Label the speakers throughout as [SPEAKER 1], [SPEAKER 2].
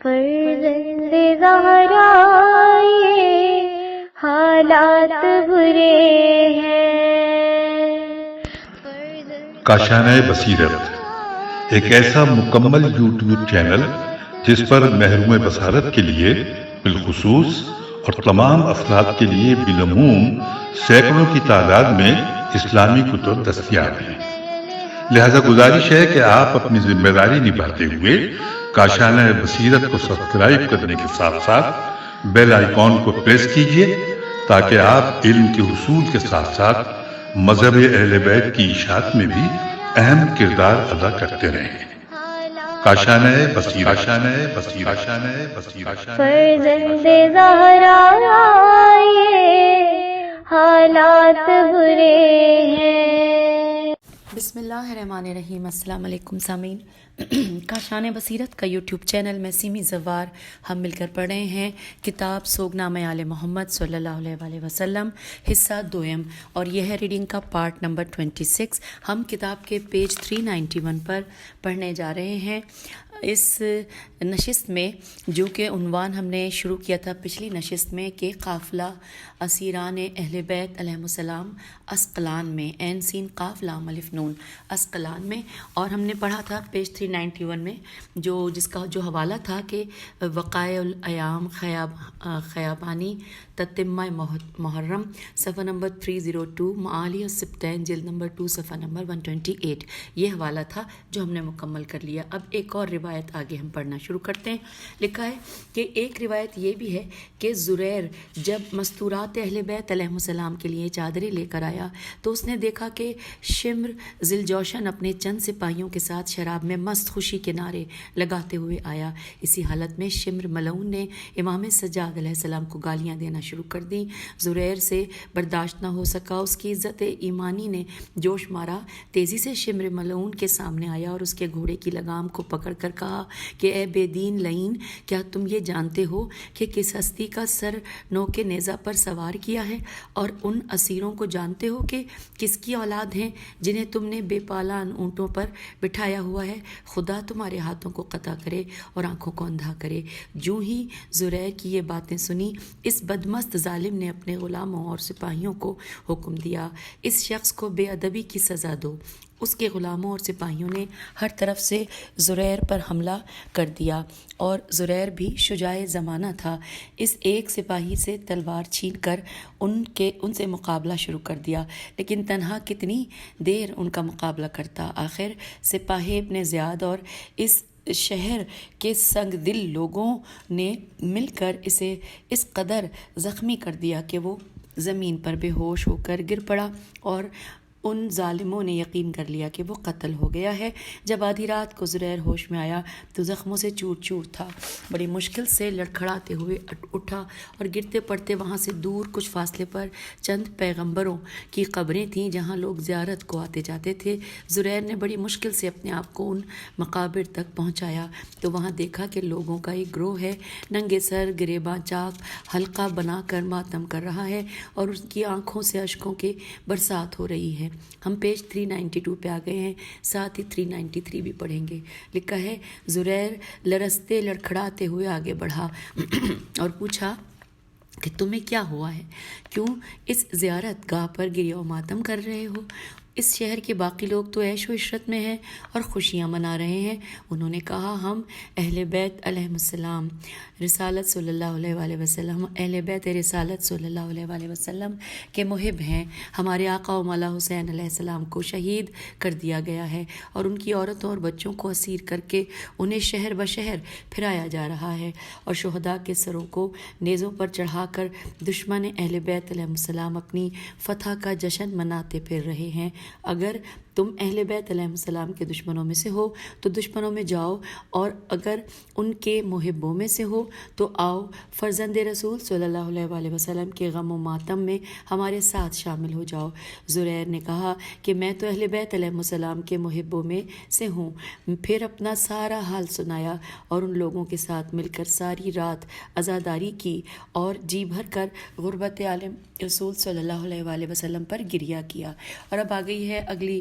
[SPEAKER 1] فرزند زہرا یہ حالات برے ہیں۔
[SPEAKER 2] کاشانہ بصیرت ایک ایسا مکمل یوٹیوب چینل جس پر محروم بصارت کے لیے بالخصوص اور تمام افراد کے لیے بالعموم سینکڑوں کی تعداد میں اسلامی کتب دستیاب ہیں۔ لہذا گزارش ہے کہ آپ اپنی ذمہ داری نبھاتے ہوئے کاشانہ بصیرت کو سبسکرائب کرنے کے ساتھ ساتھ بیل آئیکن کو پریس کیجیے تاکہ آپ علم کے حصول کے ساتھ ساتھ مذہب اہل بیت کی اشاعت میں بھی اہم کردار ادا کرتے رہیں۔ کاشانہ بصیرت۔
[SPEAKER 1] فرزند زہرا یہ حالات برے ہیں۔
[SPEAKER 3] بسم اللہ الرحمن الرحیم۔ السلام علیکم سامعین، کاشانہ بصیرت کا یوٹیوب چینل میں سیمی زوار ہم مل کر پڑھ رہے ہیں کتاب سوگنامہ آل محمد صلی اللہ علیہ وآلہ وسلم حصہ دوم، اور یہ ہے ریڈنگ کا پارٹ نمبر 26۔ ہم کتاب کے پیج 391 پر پڑھنے جا رہے ہیں۔ اس نشست میں جو کہ عنوان ہم نے شروع کیا تھا پچھلی نشست میں کہ قافلہ اسیران اہل بیت علیہم السلام اسقلان میں، عین سین قاف لام الف نون اسقلان میں، اور ہم نے پڑھا تھا پیج 391 میں جس کا جو حوالہ تھا کہ وقائع الایام خیابانی تتمہ محرم صفحہ نمبر 302، معالی السبتین جلد نمبر 2 صفحہ نمبر 128، یہ حوالہ تھا جو ہم نے مکمل کر لیا۔ اب ایک اور روایت آگے ہم پڑھنا شروع کرتے ہیں۔ لکھا ہے کہ ایک روایت یہ بھی ہے کہ زریر جب مستورات اہل بیت علیہم السلام کے لیے چادریں لے کر آیا تو اس نے دیکھا کہ شمر ذوالجوشن اپنے چند سپاہیوں کے ساتھ شراب میں مست خوشی کے نعرے لگاتے ہوئے آیا۔ اسی حالت میں شمر ملعون نے امام سجاد علیہ السلام کو گالیاں دینا شروع کر دیں۔ زریر سے برداشت نہ ہو سکا، اس کی عزت ایمانی نے جوش مارا، تیزی سے شمر ملعون کے سامنے آیا اور اس کے گھوڑے کی لگام کو پکڑ کر کہا کہ اے بے دین لعین، کیا تم یہ جانتے ہو کہ کس ہستی کا سر نوک نیزہ پر سوار کیا ہے، اور ان اسیروں کو جانتے ہو کہ کس کی اولاد ہیں جنہیں تم نے بے پالان اونٹوں پر بٹھایا ہوا ہے؟ خدا تمہارے ہاتھوں کو قطع کرے اور آنکھوں کو اندھا کرے۔ جو ہی زریر کی یہ باتیں سنی، اس بدمست ظالم نے اپنے غلاموں اور سپاہیوں کو حکم دیا، اس شخص کو بے ادبی کی سزا دو۔ اس کے غلاموں اور سپاہیوں نے ہر طرف سے زریر پر حملہ کر دیا، اور زریر بھی شجاع زمانہ تھا۔ اس ایک سپاہی سے تلوار چھین کر ان سے مقابلہ شروع کر دیا، لیکن تنہا کتنی دیر ان کا مقابلہ کرتا؟ آخر سپاہی ابن زیاد اور اس شہر کے سنگ دل لوگوں نے مل کر اسے اس قدر زخمی کر دیا کہ وہ زمین پر بے ہوش ہو کر گر پڑا، اور ان ظالموں نے یقین کر لیا کہ وہ قتل ہو گیا ہے۔ جب آدھی رات کو زریر ہوش میں آیا تو زخموں سے چور چور تھا، بڑی مشکل سے لڑکھڑاتے ہوئے اٹھا اور گرتے پڑتے وہاں سے دور کچھ فاصلے پر چند پیغمبروں کی قبریں تھیں جہاں لوگ زیارت کو آتے جاتے تھے۔ زریر نے بڑی مشکل سے اپنے آپ کو ان مقابر تک پہنچایا تو وہاں دیکھا کہ لوگوں کا ایک گروہ ہے، ننگے سر گریباں چاک حلقہ بنا کر ماتم کر رہا ہے، اور اس کی آنکھوں سے اشکوں کی برسات ہو رہی ہے۔ ہم پیج 392 پہ آ گئے ہیں، ساتھ ہی 393 بھی پڑھیں گے۔ لکھا ہے زریر لرزتے لڑکھڑاتے ہوئے آگے بڑھا اور پوچھا کہ تمہیں کیا ہوا ہے؟ کیوں اس زیارت گاہ پر گریہ و ماتم کر رہے ہو؟ اس شہر کے باقی لوگ تو عیش و عشرت میں ہیں اور خوشیاں منا رہے ہیں۔ انہوں نے کہا ہم اہل بیت علیہم السلام رسالت صلی اللہ علیہ وآلہ وسلم، اہل بیت رسالت صلی اللہ علیہ وآلہ وسلم کے محب ہیں۔ ہمارے آقا و مولا حسین علیہ السلام کو شہید کر دیا گیا ہے، اور ان کی عورتوں اور بچوں کو اسیر کر کے انہیں شہر بشہر پھرایا جا رہا ہے، اور شہداء کے سروں کو نیزوں پر چڑھا کر دشمن اہل بیت علیہ السلام اپنی فتح کا جشن مناتے پھر رہے ہیں۔ اگر تم اہل بیت علیہ السلام کے دشمنوں میں سے ہو تو دشمنوں میں جاؤ، اور اگر ان کے محبوں میں سے ہو تو آؤ فرزند رسول صلی اللہ علیہ وآلہ وسلم کے غم و ماتم میں ہمارے ساتھ شامل ہو جاؤ۔ زریر نے کہا کہ میں تو اہل بیت علیہ السلام کے محبوں میں سے ہوں۔ پھر اپنا سارا حال سنایا اور ان لوگوں کے ساتھ مل کر ساری رات عزاداری کی اور جی بھر کر غربت عالم رسول صلی اللہ علیہ وآلہ وسلم پر گریہ کیا۔ اور اب آ گئی ہے اگلی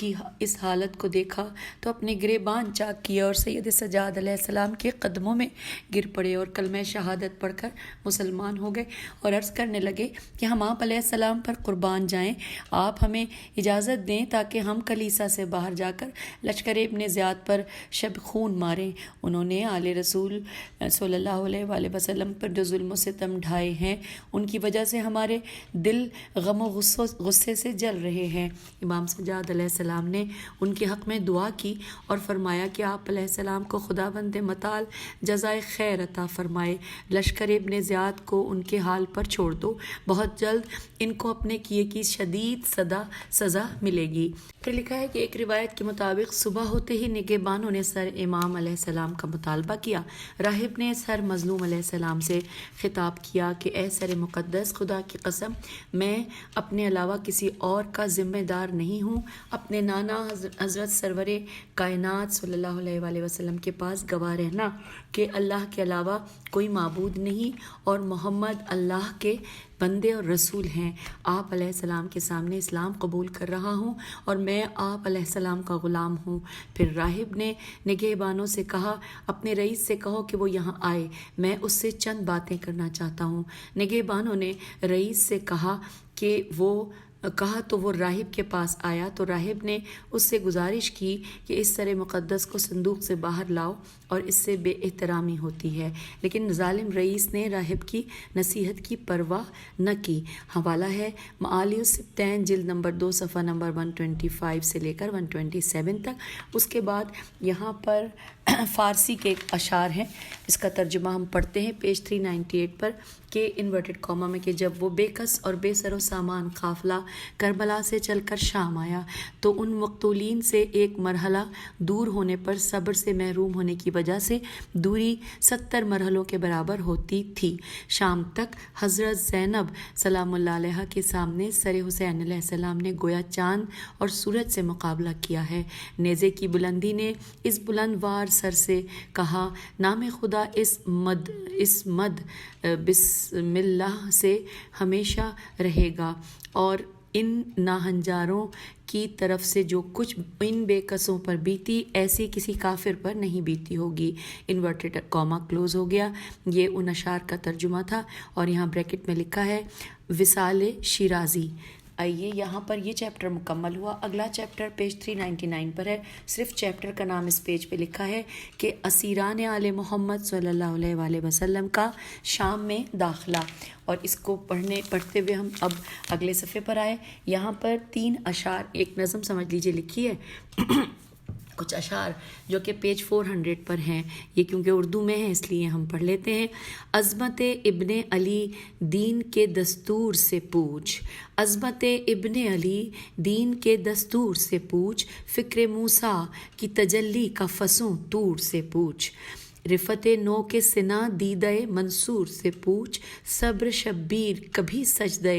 [SPEAKER 3] کی اس حالت کو دیکھا تو اپنے گریبان چاک کیا اور سید سجاد علیہ السلام کے قدموں میں گر پڑے اور کلمہ شہادت پڑھ کر مسلمان ہو گئے اور عرض کرنے لگے کہ ہم آپ علیہ السلام پر قربان جائیں، آپ ہمیں اجازت دیں تاکہ ہم کلیسا سے باہر جا کر لشکر ابن زیاد پر شب خون ماریں۔ انہوں نے آل رسول صلی اللہ علیہ وآلہ وسلم پر جو ظلم و ستم ڈھائے ہیں ان کی وجہ سے ہمارے دل غم و غصے سے جل رہے ہیں۔ امام سجاد علیہ السلام نے ان کے حق میں دعا کی اور فرمایا کہ آپ علیہ السلام کو خداوند متعال جزائے خیر عطا فرمائے، لشکر ابن زیاد کو ان کے حال پر چھوڑ دو، بہت جلد ان کو اپنے کیے کی شدید سزا ملے گی۔ پھر لکھا ہے کہ ایک روایت کے مطابق صبح ہوتے ہی نگہبانوں نے سر امام علیہ السلام کا مطالبہ کیا۔ راہب نے سر مظلوم علیہ السلام سے خطاب کیا کہ اے سر مقدس، خدا کی قسم میں اپنے علاوہ کسی اور کا ذمہ دار نہیں ہوں، اپنے نانا حضرت سرور کائنات صلی اللہ علیہ وآلہ وسلم کے پاس گواہ رہنا کہ اللہ کے علاوہ کوئی معبود نہیں اور محمد اللہ کے بندے اور رسول ہیں۔ آپ علیہ السلام کے سامنے اسلام قبول کر رہا ہوں اور میں آپ علیہ السلام کا غلام ہوں۔ پھر راہب نے نگہبانوں سے کہا، اپنے رئیس سے کہو کہ وہ یہاں آئے، میں اس سے چند باتیں کرنا چاہتا ہوں۔ نگہبانوں نے رئیس سے کہا تو وہ راہب کے پاس آیا تو راہب نے اس سے گزارش کی کہ اس سر مقدس کو صندوق سے باہر لاؤ اور اس سے بے احترامی ہوتی ہے، لیکن ظالم رئیس نے راہب کی نصیحت کی پرواہ نہ کی۔ حوالہ ہے معالی السبتین جلد نمبر 2 صفحہ نمبر 125 سے لے کر 127 تک۔ اس کے بعد یہاں پر فارسی کے ایک اشعار ہیں، اس کا ترجمہ ہم پڑھتے ہیں پیج 398 پر کہ انورٹڈ کاما میں کہ جب وہ بے کس اور بے سر و سامان قافلہ کربلا سے چل کر شام آیا تو ان مقتولین سے ایک مرحلہ دور ہونے پر صبر سے محروم ہونے کی وجہ سے دوری 70 مرحلوں کے برابر ہوتی تھی۔ شام تک حضرت زینب سلام اللہ علیہ کے سامنے سر حسین علیہ السلام نے گویا چاند اور سورج سے مقابلہ کیا ہے۔ نیزے کی بلندی نے اس بلند وار سر سے کہا، نام خدا اس مد بسم اللہ سے ہمیشہ رہے گا، اور ان ناہنجاروں کی طرف سے جو کچھ ان بے کسوں پر بیتی ایسی کسی کافر پر نہیں بیتی ہوگی۔ انورٹڈ کاما کلوز ہو گیا۔ یہ ان اشعار کا ترجمہ تھا اور یہاں بریکٹ میں لکھا ہے وصال شیرازی۔ آئیے یہاں پر یہ چیپٹر مکمل ہوا۔ اگلا چیپٹر پیج 399 پر ہے، صرف چیپٹر کا نام اس پیج پہ لکھا ہے کہ اسیران آل محمد صلی اللہ علیہ وآلہ وسلم کا شام میں داخلہ، اور اس کو پڑھتے ہوئے ہم اب اگلے صفحے پر آئے۔ یہاں پر 3 اشعار، ایک نظم سمجھ لیجئے لکھی ہے کچھ اشعار جو کہ پیج 400 پر ہیں، یہ کیونکہ اردو میں ہے اس لیے ہم پڑھ لیتے ہیں۔ عظمت ابن علی دین کے دستور سے پوچھ، عظمت ابن علی دین کے دستور سے پوچھ، فکر موسیٰ کی تجلی کا فسوں طور سے پوچھ، رفت نو کے سنا دیدہ منصور سے پوچھ، صبر شبیر کبھی سجدہ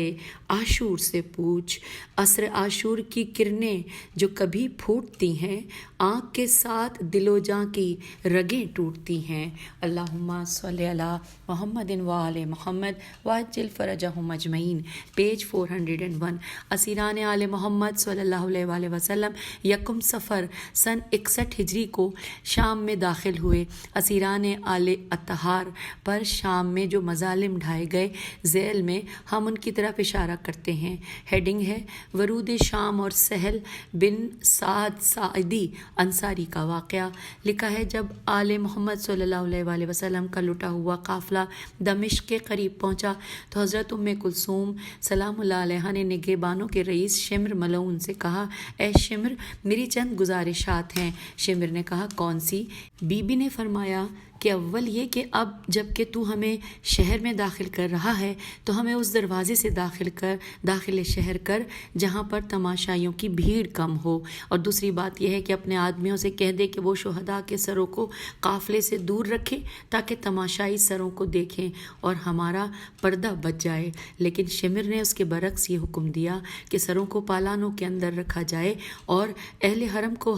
[SPEAKER 3] عاشور سے پوچھ، عصر عاشور کی کرنیں جو کبھی پھوٹتی ہیں، آنکھ کے ساتھ دل و جاں کی رگیں ٹوٹتی ہیں۔ اللہم صلی علی محمد وآل محمد وعجل فرجہم اجمعین۔ پیج 401۔ اسیران آل محمد صلی اللہ علیہ وآلہ وسلم یکم صفر سن 61 ہجری کو شام میں داخل ہوئے۔ اسیران آل اطہار پر شام میں جو مظالم ڈھائے گئے، ذیل میں ہم ان کی طرف اشارہ کرتے ہیں۔ ہیڈنگ ہے ورود شام اور سہل بن سعد ساعدی انصاری کا واقعہ۔ لکھا ہے جب آل محمد صلی اللہ علیہ وآلہ وسلم کا لٹا ہوا قافلہ دمشق کے قریب پہنچا تو حضرت ام کلثوم سلام اللہ علیہ نے نگہبانوں کے رئیس شمر ملعون سے کہا، اے شمر، میری چند گزارشات ہیں۔ شمر نے کہا، کون سی؟ بی بی نے فرمایا کہ اول یہ کہ اب جب کہ تو ہمیں شہر میں داخل کر رہا ہے تو ہمیں اس دروازے سے داخل شہر کر جہاں پر تماشائیوں کی بھیڑ کم ہو، اور دوسری بات یہ ہے کہ اپنے آدمیوں سے کہہ دے کہ وہ شہداء کے سروں کو قافلے سے دور رکھیں تاکہ تماشائی سروں کو دیکھیں اور ہمارا پردہ بچ جائے۔ لیکن شمر نے اس کے برعکس یہ حکم دیا کہ سروں کو پالانوں کے اندر رکھا جائے اور اہل حرم کو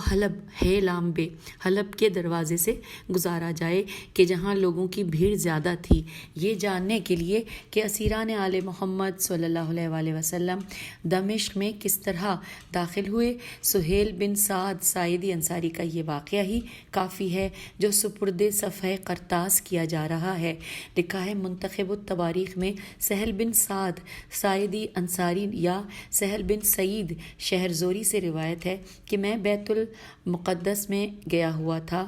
[SPEAKER 3] حلب کے دروازے سے گزارا جائے، کہ جہاں لوگوں کی بھیڑ زیادہ تھی، یہ جاننے کے لیے کہ اسیران آل محمد صلی اللہ علیہ وآلہ وسلم دمشق میں کس طرح داخل ہوئے۔ سہیل بن سعد ساعدی انصاری کا یہ واقعہ ہی کافی ہے جو سپرد صفحہ قرطاس کیا جا رہا ہے۔ لکھا ہے منتخب التواریخ میں سہل بن سعد ساعدی انصاری یا سہل بن سعید شہرزوری سے روایت ہے کہ میں بیت المقدس میں گیا ہوا تھا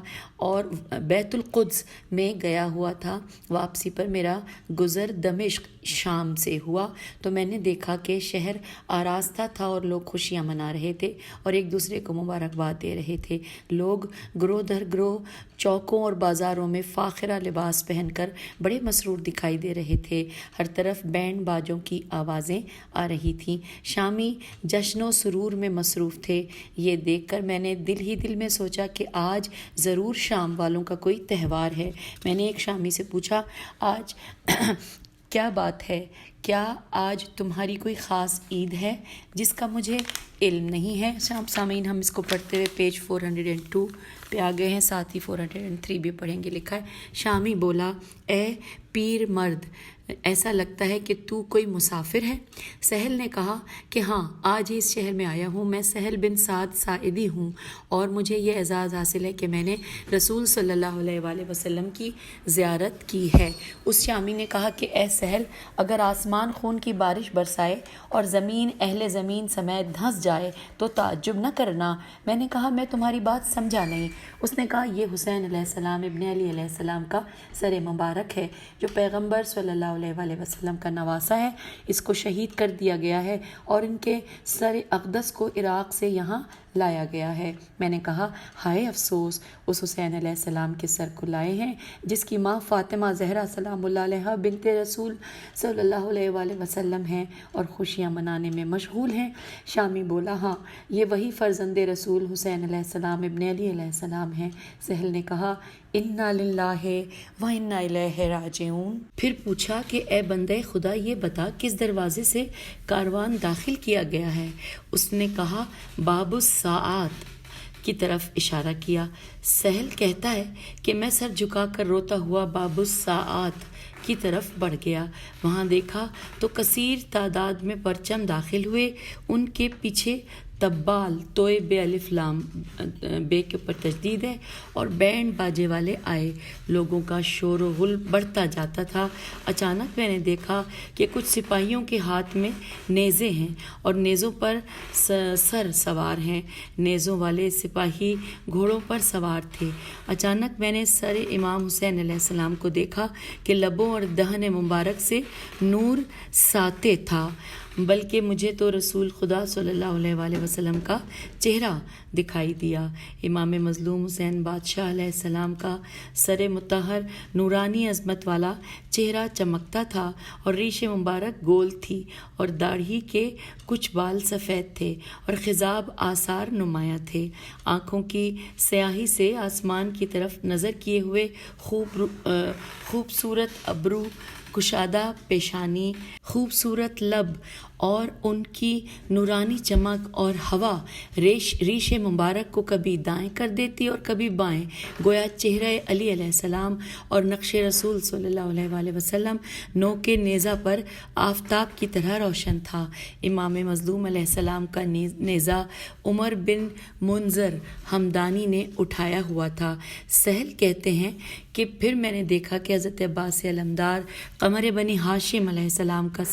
[SPEAKER 3] اور بیت القدس میں گیا ہوا تھا۔ واپسی پر میرا گزر دمشق شام سے ہوا تو میں نے دیکھا کہ شہر آراستہ تھا اور لوگ خوشیاں منا رہے تھے اور ایک دوسرے کو مبارکباد دے رہے تھے۔ لوگ گروہ در گروہ چوکوں اور بازاروں میں فاخرہ لباس پہن کر بڑے مسرور دکھائی دے رہے تھے۔ ہر طرف بینڈ باجوں کی آوازیں آ رہی تھیں۔ شامی جشن و سرور میں مصروف تھے۔ یہ دیکھ کر میں نے دل ہی دل میں سوچا کہ آج ضرور شام والوں کا کوئی تہوار ہے۔ میں نے ایک شامی سے پوچھا، آج کیا بات ہے؟ کیا آج تمہاری کوئی خاص عید ہے جس کا مجھے علم نہیں ہے؟ سامعین، ہم اس کو پڑھتے ہوئے پیج 402 پہ آ گئے ہیں، ساتھ ہی 403 بھی پڑھیں گے۔ لکھا ہے، شامی بولا، اے پیر مرد، ایسا لگتا ہے کہ تو کوئی مسافر ہے؟ سہل نے کہا کہ ہاں، آج ہی اس شہر میں آیا ہوں۔ میں سہل بن سعد ساعدی ہوں اور مجھے یہ اعزاز حاصل ہے کہ میں نے رسول صلی اللہ علیہ وآلہ وسلم کی زیارت کی ہے۔ اس شامی نے کہا کہ اے سہل، اگر آسمان خون کی بارش برسائے اور زمین اہل زمین سمیت دھنس جائے تو تعجب نہ کرنا۔ میں نے کہا، میں تمہاری بات سمجھا نہیں۔ اس نے کہا، یہ حسین علیہ السلام ابن علی علیہ السلام کا سر مبارک ہے جو پیغمبر صلی اللہ علیہ وآلہ وسلم کا نواسہ ہے۔ اس کو شہید کر دیا گیا ہے اور ان کے سر اقدس کو عراق سے یہاں لایا گیا ہے۔ میں نے کہا، ہائے افسوس، اس حسین علیہ السلام کے سر کو لائے ہیں جس کی ماں فاطمہ زہرا سلام اللہ علیہا بنت رسول صلی اللہ علیہ وآلہ وسلم ہیں اور خوشیاں منانے میں مشغول ہیں۔ شامی بولا، ہاں، یہ وہی فرزند رسول حسین علیہ السلام ابن علی علیہ السلام ہیں۔ سہل نے کہا، انا للہ و انا الیہ راجعون۔ پھر پوچھا کہ اے بندے خدا، یہ بتا کس دروازے سے کاروان داخل کیا گیا ہے؟ اس نے کہا، باب الساعات کی طرف اشارہ کیا۔ سہل کہتا ہے کہ میں سر جھکا کر روتا ہوا باب الساعات کی طرف بڑھ گیا۔ وہاں دیکھا تو کثیر تعداد میں پرچم داخل ہوئے، ان کے پیچھے تبال، توئے بے الف لام بے کے اوپر تشدید ہے، اور بینڈ باجے والے آئے۔ لوگوں کا شور و غل بڑھتا جاتا تھا۔ اچانک میں نے دیکھا کہ کچھ سپاہیوں کے ہاتھ میں نیزے ہیں اور نیزوں پر سر سوار ہیں۔ نیزوں والے سپاہی گھوڑوں پر سوار تھے۔ اچانک میں نے سر امام حسین علیہ السلام کو دیکھا کہ لبوں اور دہن مبارک سے نور ساطع تھا، بلکہ مجھے تو رسول خدا صلی اللہ علیہ وآلہ وسلم کا چہرہ دکھائی دیا۔ امام مظلوم حسین بادشاہ علیہ السلام کا سر مطہر نورانی عظمت والا چہرہ چمکتا تھا اور ریش مبارک گول تھی اور داڑھی کے کچھ بال سفید تھے اور خضاب آثار نمایاں تھے۔ آنکھوں کی سیاہی سے آسمان کی طرف نظر کیے ہوئے خوبصورت ابرو، کشادہ پیشانی، خوبصورت لب اور ان کی نورانی چمک اور ہوا ریش مبارک کو کبھی دائیں کر دیتی اور کبھی بائیں، گویا چہرہ علی علیہ السلام اور نقش رسول صلی اللہ علیہ وآلہ وسلم نو کے نیزہ پر آفتاب کی طرح روشن تھا۔ امام مظلوم علیہ السلام کا نیزہ عمر بن منذر حمدانی نے اٹھایا ہوا تھا۔ سہل کہتے ہیں کہ پھر میں نے دیکھا کہ حضرت عباس علمدار قمر بنی ہاشم علیہ السلام کا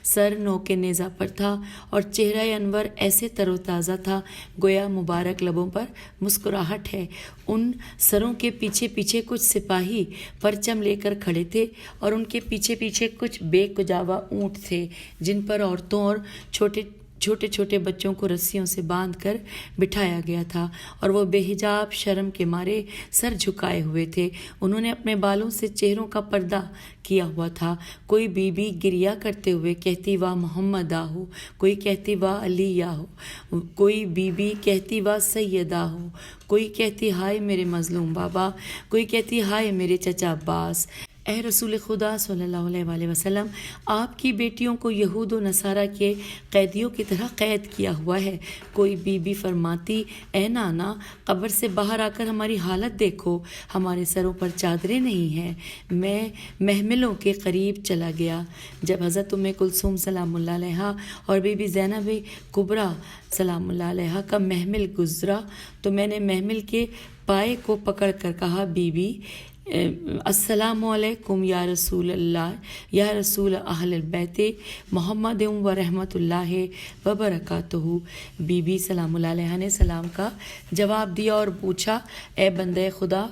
[SPEAKER 3] سر نو کے نیزہ پر تھا اور چہرہ انور ایسے تر و تازہ تھا گویا مبارک لبوں پر مسکراہٹ ہے۔ ان سروں کے پیچھے پیچھے کچھ سپاہی پرچم لے کر کھڑے تھے اور ان کے پیچھے پیچھے کچھ بے کجاوا اونٹ تھے جن پر عورتوں اور چھوٹے چھوٹے بچوں کو رسیوں سے باندھ کر بٹھایا گیا تھا اور وہ بے حجاب شرم کے مارے سر جھکائے ہوئے تھے۔ انہوں نے اپنے بالوں سے چہروں کا پردہ کیا ہوا تھا۔ کوئی بی بی گریا کرتے ہوئے کہتی واہ محمد آہو، کوئی کہتی واہ علی آہو، کوئی بی بی کہتی واہ سید آہو، کوئی کہتی ہائے میرے مظلوم بابا، کوئی کہتی ہائے میرے چچا عباس۔ اے رسول خدا صلی اللہ علیہ وآلہ وسلم، آپ کی بیٹیوں کو یہود و نصارہ کے قیدیوں کی طرح قید کیا ہوا ہے۔ کوئی بی بی فرماتی، اے نانا، قبر سے باہر آ کر ہماری حالت دیکھو، ہمارے سروں پر چادریں نہیں ہیں۔ میں محملوں کے قریب چلا گیا۔ جب حضرت ام کلثوم سلام اللہ علیہا اور بی بی زینب کبریٰ سلام اللہ علیہا کا محمل گزرا تو میں نے محمل کے پائے کو پکڑ کر کہا، بی بی السلام علیکم یا رسول اللہ، یا رسول اہل البیت محمد و رحمۃ اللہ وبرکاتہ۔ بی بی سلام اللہ علیہ نے سلام کا جواب دیا اور پوچھا، اے بندے خدا،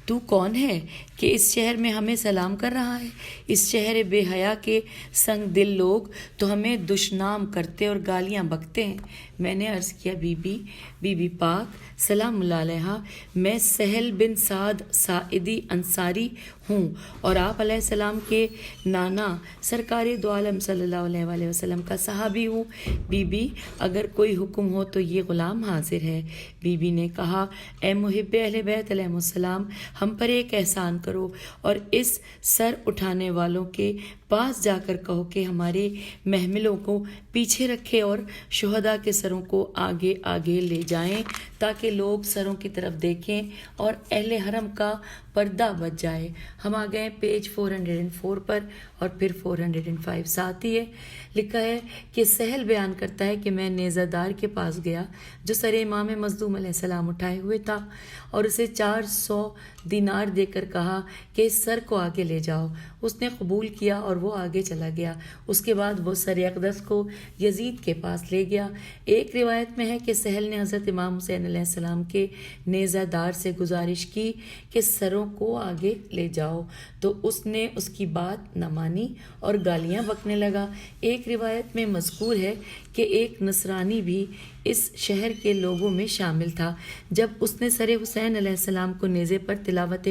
[SPEAKER 3] تو کون ہے کہ اس شہر میں ہمیں سلام کر رہا ہے؟ اس شہر بے حیا کے سنگ دل لوگ تو ہمیں دشنام کرتے اور گالیاں بکتے ہیں۔ میں نے عرض کیا، بی بی پاک سلام اللہ علیہ، میں سہل بن سعد ساعدی انصاری ہوں اور آپ علیہ السلام کے نانا سرکار دو عالم صلی اللہ علیہ وآلہ وسلم کا صحابی ہوں۔ بی بی اگر کوئی حکم ہو تو یہ غلام حاضر ہے۔ بی بی نے کہا، اے محب اہل بیت علیہ السلام، ہم پر ایک احسان کرو اور اس سر اٹھانے والوں کے پاس جا کر کہو کہ ہمارے محملوں کو پیچھے رکھے اور شہداء کے سروں کو آگے آگے لے جائیں تاکہ لوگ سروں کی طرف دیکھیں اور اہل حرم کا پردہ بچ جائے۔ ہم آ گئے پیج 404 پر اور پھر 405 ساتھ ہی ہے، لکھا ہے کہ سہل بیان کرتا ہے کہ میں نیزہ دار کے پاس گیا جو سر امام مظلوم علیہ السلام اٹھائے ہوئے تھا اور اسے 400 دینار دے کر کہا کہ اس سر کو آگے لے جاؤ۔ اس نے قبول کیا اور وہ آگے چلا گیا۔ اس کے بعد وہ سر اقدس کو یزید کے پاس لے گیا۔ ایک روایت میں ہے کہ سہل نے حضرت امام حسین علیہ السلام کے نیزہ دار سے گزارش کی کہ سروں کو آگے لے جاؤ، تو اس نے اس کی بات نہ مانی اور گالیاں بکنے لگا۔ ایک روایت میں مذکور ہے کہ ایک نصرانی بھی اس شہر کے لوگوں میں شامل تھا۔ جب اس نے سر حسین علیہ السلام کو نیزے پر تلاوت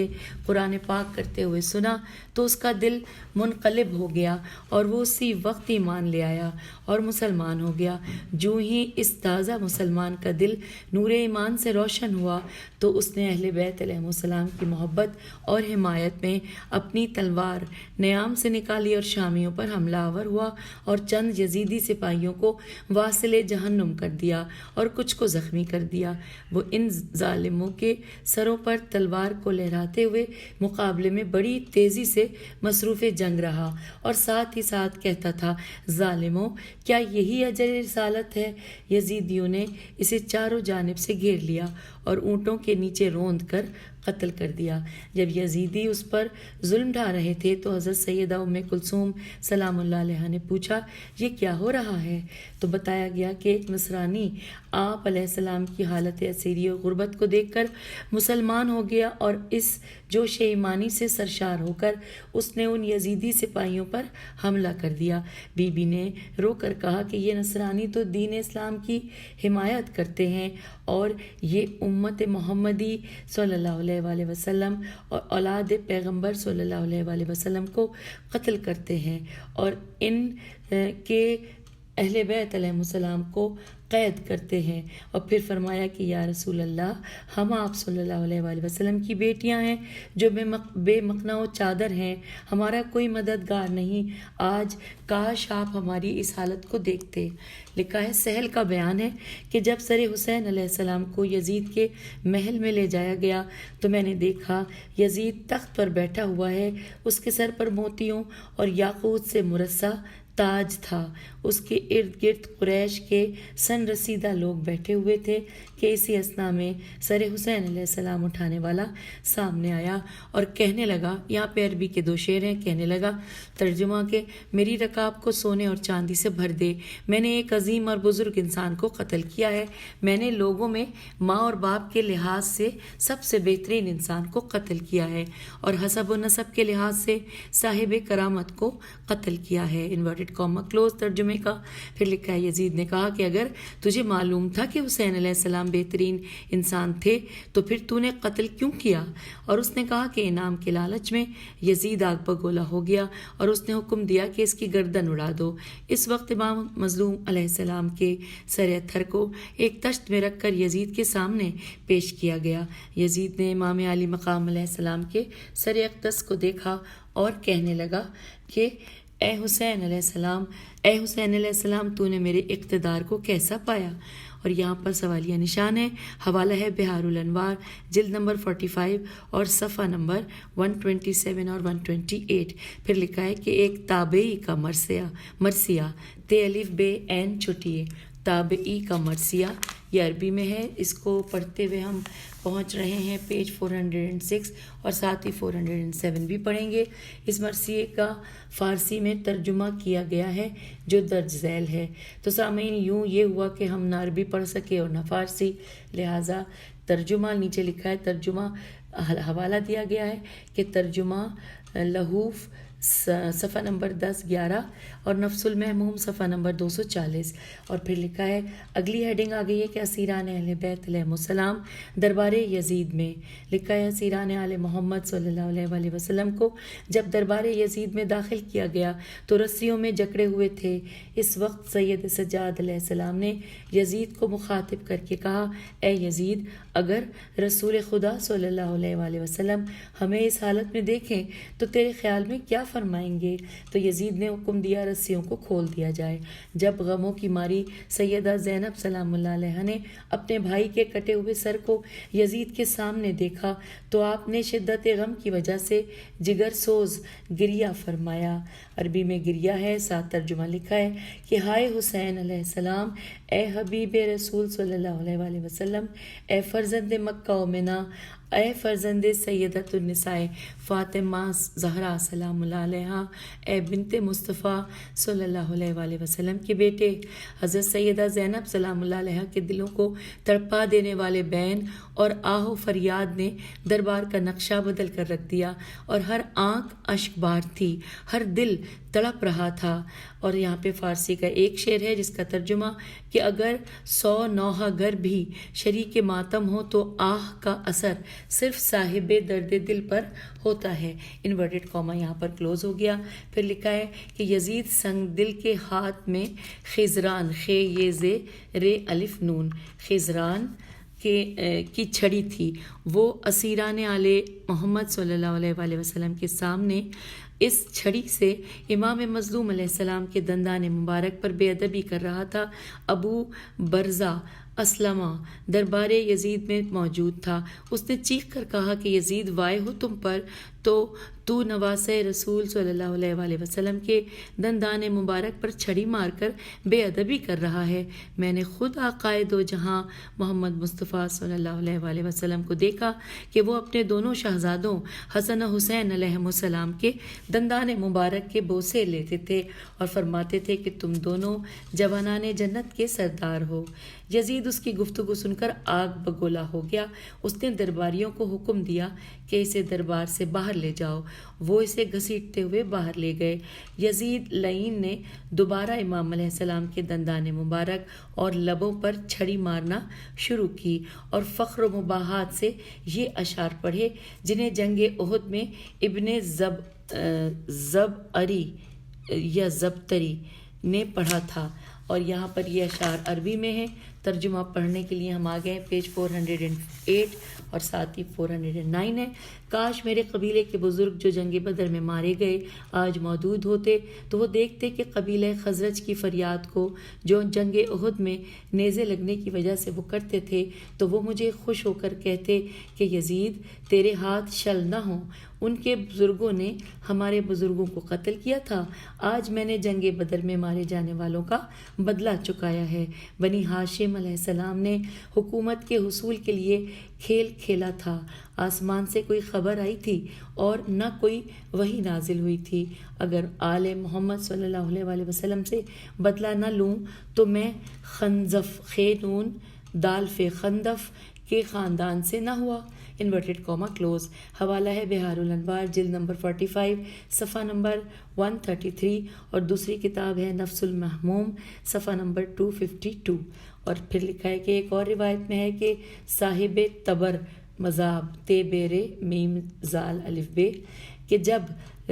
[SPEAKER 3] قرآن پاک کرتے ہوئے سنا تو اس کا دل منقلب ہو گیا اور وہ اسی وقت ایمان لے آیا اور مسلمان ہو گیا۔ جو ہی اس تازہ مسلمان کا دل نور ایمان سے روشن ہوا تو اس نے اہل بیت علیہ السلام کی محبت اور حمایت میں اپنی تلوار نیام سے نکالی اور شامیوں پر حملہ آور ہوا اور چند یزیدی سپاہیوں کو واصل جہنم کر دیا اور کچھ کو زخمی کر دیا۔ وہ ان ظالموں کے سروں پر تلوار کو لہراتے ہوئے مقابلے میں بڑی تیزی سے مصروف جنگ رہا اور ساتھ ہی ساتھ کہتا تھا، ظالموں، کیا یہی اجر رسالت ہے؟ یزیدیوں نے اسے چاروں جانب سے گھیر لیا اور اونٹوں کے نیچے روند کر قتل کر دیا۔ جب یزیدی اس پر ظلم ڈھا رہے تھے تو حضرت سیدہ ام کلثوم سلام اللہ علیہا نے پوچھا، یہ کیا ہو رہا ہے؟ تو بتایا گیا کہ ایک نصرانی آپ علیہ السلام کی حالت اسیری و غربت کو دیکھ کر مسلمان ہو گیا اور اس جوش ایمانی سے سرشار ہو کر اس نے ان یزیدی سپاہیوں پر حملہ کر دیا۔ بی بی نے رو کر کہا کہ یہ نصرانی تو دین اسلام کی حمایت کرتے ہیں اور یہ امت محمدی صلی اللہ علیہ وآلہ وسلم اور اولاد پیغمبر صلی اللہ علیہ وآلہ وسلم کو قتل کرتے ہیں اور ان کے اہل بیت علیہ السلام کو قید کرتے ہیں۔ اور پھر فرمایا کہ یا رسول اللہ، ہم آپ صلی اللہ علیہ وآلہ وسلم کی بیٹیاں ہیں جو بے مقنع و چادر ہیں، ہمارا کوئی مددگار نہیں، آج کاش آپ ہماری اس حالت کو دیکھتے۔ لکھا ہے، سہل کا بیان ہے کہ جب سر حسین علیہ السلام کو یزید کے محل میں لے جایا گیا تو میں نے دیکھا یزید تخت پر بیٹھا ہوا ہے، اس کے سر پر موتیوں اور یاقوت سے مرصع تاج تھا، اس کے ارد گرد قریش کے سن رسیدہ لوگ بیٹھے ہوئے تھے کہ اسی اثنا میں سر حسین علیہ السلام اٹھانے والا سامنے آیا اور کہنے لگا، یہاں پہ عربی کے 2 شعر ہیں، کہنے لگا ترجمہ کہ میری رکاب کو سونے اور چاندی سے بھر دے، میں نے ایک عظیم اور بزرگ انسان کو قتل کیا ہے، میں نے لوگوں میں ماں اور باپ کے لحاظ سے سب سے بہترین انسان کو قتل کیا ہے اور حسب و نسب کے لحاظ سے صاحب کرامت کو قتل کیا ہے، انورٹڈ انورٹڈ کاما کلوز ترجمے کا. پھر لکھا ہے یزید نے کہا کہ اگر تجھے معلوم تھا کہ حسین علیہ السلام بہترین انسان تھے تو پھر تو نے قتل کیوں کیا؟ اور اس نے کہا کہ انعام کے لالچ میں یزید آگ بگولا ہو گیا اور اس نے حکم دیا کہ اس کی گردن اڑا دو. اس وقت امام مظلوم علیہ السلام کے سر اتھر کو ایک تشت میں رکھ کر یزید کے سامنے پیش کیا گیا. یزید نے امام علی مقام علیہ السلام کے سر اقدس کو دیکھا اور کہنے لگا کہ اے حسین علیہ السلام تو نے میرے اقتدار کو کیسا پایا؟ اور یہاں پر سوالیہ نشان ہے. حوالہ ہے بہار الانوار جلد نمبر 45 اور صفحہ نمبر 127 اور 128. پھر لکھا ہے کہ ایک تابعی کا مرثیہ تے الف بے عین چھٹیے تابعی کا مرثیہ یہ عربی میں ہے. اس کو پڑھتے ہوئے ہم پہنچ رہے ہیں پیج 406 اور ساتھ ہی 407 بھی پڑھیں گے. اس مرثیے کا فارسی میں ترجمہ کیا گیا ہے جو درج ذیل ہے. تو سامعین یوں یہ ہوا کہ ہم نہ عربی پڑھ سکے اور نہ فارسی، لہٰذا ترجمہ نیچے لکھا ہے، ترجمہ حوالہ دیا گیا ہے کہ ترجمہ لہوف صفحہ نمبر 10-11 اور نفس المحموم صفحہ نمبر 240. اور پھر لکھا ہے اگلی ہیڈنگ آ گئی ہے کہ اسیران اہل بیت علیہ السلام دربار یزید میں. لکھا ہے اسیران آل محمد صلی اللہ علیہ وآلہ وسلم کو جب دربار یزید میں داخل کیا گیا تو رسیوں میں جکڑے ہوئے تھے. اس وقت سید سجاد علیہ السلام نے یزید کو مخاطب کر کے کہا اے یزید، اگر رسول خدا صلی اللہ علیہ وآلہ وسلم ہمیں اس حالت میں دیکھیں تو تیرے خیال میں کیا فرمائیں گے؟ تو یزید نے حکم دیا رسیوں کو کھول دیا جائے. جب غموں کی ماری سیدہ زینب سلام اللہ علیہ نے اپنے بھائی کے کٹے ہوئے سر کو یزید کے سامنے دیکھا تو آپ نے شدت غم کی وجہ سے جگر سوز گریہ فرمایا. عربی میں گریہ ہے، ساتھ ترجمہ لکھا ہے کہ ہائے حسین علیہ السلام، اے حبیب رسول صلی اللہ علیہ وآلہ وسلم، اے فرزند مکہ و منا، اے فرزند سیدۃ النساء فاطمہ زہرا سلام اللہ علیہا، اے بنت مصطفیٰ صلی اللہ علیہ وآلہ وسلم کے بیٹے. حضرت سیدہ زینب سلام اللہ علیہا کے دلوں کو تڑپا دینے والے بین اور آہ و فریاد نے دربار کا نقشہ بدل کر رکھ دیا اور ہر آنکھ اشک بار تھی، ہر دل تڑپ رہا تھا. اور یہاں پہ فارسی کا ایک شعر ہے جس کا ترجمہ کہ اگر 100 نوحہ گر بھی شریک ماتم ہو تو آہ کا اثر صرف صاحب درد دل پر ہوتا ہے. انورٹڈ کاما یہاں پر کلوز ہو گیا. پھر لکھا ہے کہ یزید سنگ دل کے ہاتھ میں خزران خے یہ زے رے الف نون خزران کی چھڑی تھی. وہ اسیران آل محمد صلی اللہ علیہ وآلہ وسلم کے سامنے اس چھڑی سے امام مظلوم علیہ السلام کے دندان مبارک پر بے ادبی کر رہا تھا. ابو برزہ اسلمہ دربار یزید میں موجود تھا. اس نے چیخ کر کہا کہ یزید وائے ہو تم پر، تو نواسہ رسول صلی اللہ علیہ وآلہ وسلم کے دندان مبارک پر چھڑی مار کر بے ادبی کر رہا ہے. میں نے خود آقائے دو جہاں محمد مصطفیٰ صلی اللہ علیہ وآلہ وسلم کو دیکھا کہ وہ اپنے دونوں شہزادوں حسن و حسین علیہ السلام کے دندان مبارک کے بوسے لیتے تھے اور فرماتے تھے کہ تم دونوں جوانان جنت کے سردار ہو. یزید اس کی گفتگو سن کر آگ بگولا ہو گیا. اس نے درباریوں کو حکم دیا کہ اسے دربار سے باہر لے جاؤ. وہ اسے گھسیٹتے ہوئے باہر لے گئے. یزید لعین نے دوبارہ امام علیہ السلام کے دندان مبارک اور لبوں پر چھڑی مارنا شروع کی اور فخر و مباحات سے یہ اشعار پڑھے جنہیں جنگ احد میں ابن زبعری یا زبتری نے پڑھا تھا. اور یہاں پر یہ اشعار عربی میں ہیں. ترجمہ پڑھنے کے لیے ہم آ گئے پیج 408 اور ساتھ ہی 409 ہے. کاش میرے قبیلے کے بزرگ جو جنگ بدر میں مارے گئے آج موجود ہوتے تو وہ دیکھتے کہ قبیلہ خزرج کی فریاد کو جو جنگ احد میں نیزے لگنے کی وجہ سے وہ کرتے تھے تو وہ مجھے خوش ہو کر کہتے کہ یزید تیرے ہاتھ شل نہ ہوں. ان کے بزرگوں نے ہمارے بزرگوں کو قتل کیا تھا. آج میں نے جنگ بدر میں مارے جانے والوں کا بدلہ چکایا ہے. بنی ہاشم علیہ السلام نے حکومت کے حصول کے لیے کھیل کھیلا تھا. آسمان سے کوئی خبر آئی تھی اور نہ کوئی وحی نازل ہوئی تھی. اگر آل محمد صلی اللہ علیہ وآلہ وسلم سے بدلہ نہ لوں تو میں خنزف خے نون دال فے خندف کے خاندان سے نہ ہوا، انورٹڈ کاما کلوز۔ حوالہ ہے بہار الانوار، جلد نمبر 45، صفحہ نمبر 133، اور دوسری کتاب ہے نفس المحموم، صفحہ نمبر 252۔ اور پھر لکھا ہے کہ ایک اور روایت میں ہے کہ صاحب تبر مذاب تے بیرے میم زال الف بے، کہ جب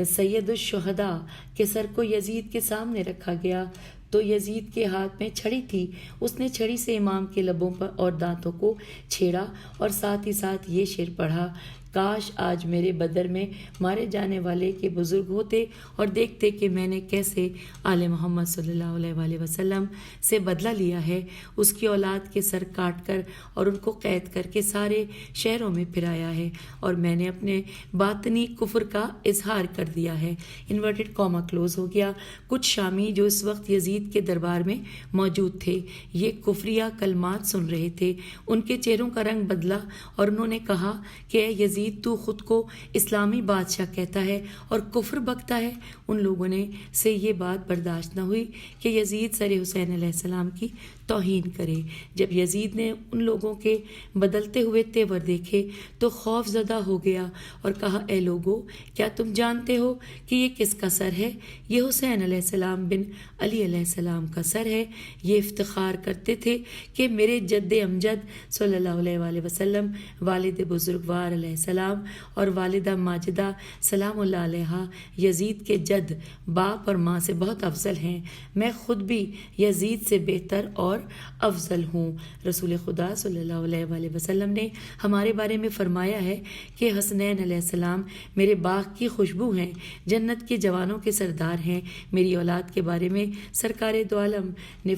[SPEAKER 3] سید الشہداء کے سر کو یزید کے سامنے رکھا گیا تو یزید کے ہاتھ میں چھڑی تھی، اس نے چھڑی سے امام کے لبوں پر اور دانتوں کو چھیڑا اور ساتھ ہی ساتھ یہ شعر پڑھا، کاش آج میرے بدر میں مارے جانے والے کے بزرگ ہوتے اور دیکھتے کہ میں نے کیسے آل محمد صلی اللہ علیہ وآلہ وسلم سے بدلہ لیا ہے، اس کی اولاد کے سر کاٹ کر اور ان کو قید کر کے سارے شہروں میں پھرایا ہے، اور میں نے اپنے باطنی کفر کا اظہار کر دیا ہے۔ انورٹڈ کاما کلوز ہو گیا۔ کچھ شامی جو اس وقت یزید کے دربار میں موجود تھے یہ کفریہ کلمات سن رہے تھے، ان کے چہروں کا رنگ بدلا اور انہوں نے کہا کہ اے یزید، تو خود کو اسلامی بادشاہ کہتا ہے اور کفر بکتا ہے۔ ان لوگوں نے سے یہ بات برداشت نہ ہوئی کہ یزید سر حسین علیہ السلام کی توہین کرے۔ جب یزید نے ان لوگوں کے بدلتے ہوئے تیور دیکھے تو خوف زدہ ہو گیا اور کہا، اے لوگو، کیا تم جانتے ہو کہ یہ کس کا سر ہے؟ یہ حسین علیہ السلام بن علی علیہ السلام کا سر ہے۔ یہ افتخار کرتے تھے کہ میرے جد امجد صلی اللہ علیہ وآلہ وسلم، والد بزرگوار علیہ السلام اور والدہ ماجدہ سلام اللہ علیہا یزید کے جد، باپ اور ماں سے بہت افضل ہیں۔ میں خود بھی یزید سے بہتر اور افضل ہوں۔ رسول خدا صلی اللہ علیہ وآلہ وسلم نے ہمارے بارے میں فرمایا ہے کہ حسنین علیہ السلام میرے باغ کی خوشبو ہیں، جنت کے جوانوں کے سردار ہیں۔ میری اولاد کے بارے میں سرکار دو عالم نے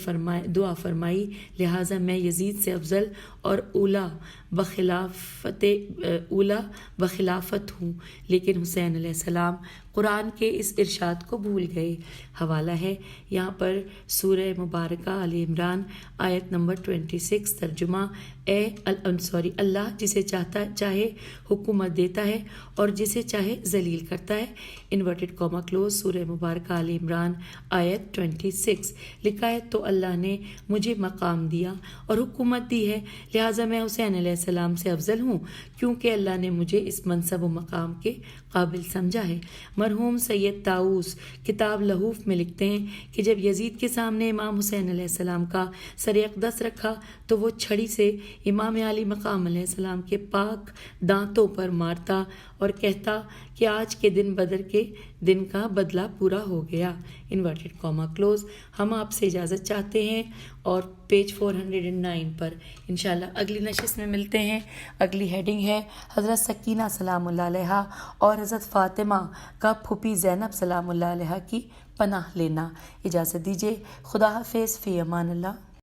[SPEAKER 3] دعا فرمائی، لہٰذا میں یزید سے افضل اور اولا بخلافت ہوں۔ لیکن حسین علیہ السلام قرآن کے اس ارشاد کو بھول گئے۔ حوالہ ہے یہاں پر سورہ مبارکہ آل عمران آیت نمبر 26، ترجمہ اللہ جسے چاہے حکومت دیتا ہے اور جسے چاہے ذلیل کرتا ہے، انورٹڈ کاما کلوز، سورہ مبارکہ آل عمران آیت 26۔ لکھا ہے تو اللہ نے مجھے مقام دیا اور حکومت دی ہے، لہٰذا میں حسین علیہ السلام سے افضل ہوں کیونکہ اللہ نے مجھے اس منصب و مقام کے قابل سمجھا ہے۔ مرحوم سید طاؤس کتاب لہوف میں لکھتے ہیں کہ جب یزید کے سامنے امام حسین علیہ السلام کا سر اقدس رکھا تو وہ چھڑی سے امام علی مقام علیہ السلام کے پاک دانتوں پر مارتا اور کہتا کہ آج کے دن بدر کے دن کا بدلہ پورا ہو گیا۔ Inverted comma close. ہم آپ سے اجازت چاہتے ہیں اور پیج 409 پر انشاءاللہ اگلی نشست میں ملتے ہیں۔ اگلی ہیڈنگ ہے حضرت سکینہ سلام اللہ علیہا اور حضرت فاطمہ کا پھوپھی زینب سلام اللہ علیہا کی پناہ لینا۔ اجازت دیجیے، خدا حافظ، فی امان اللہ۔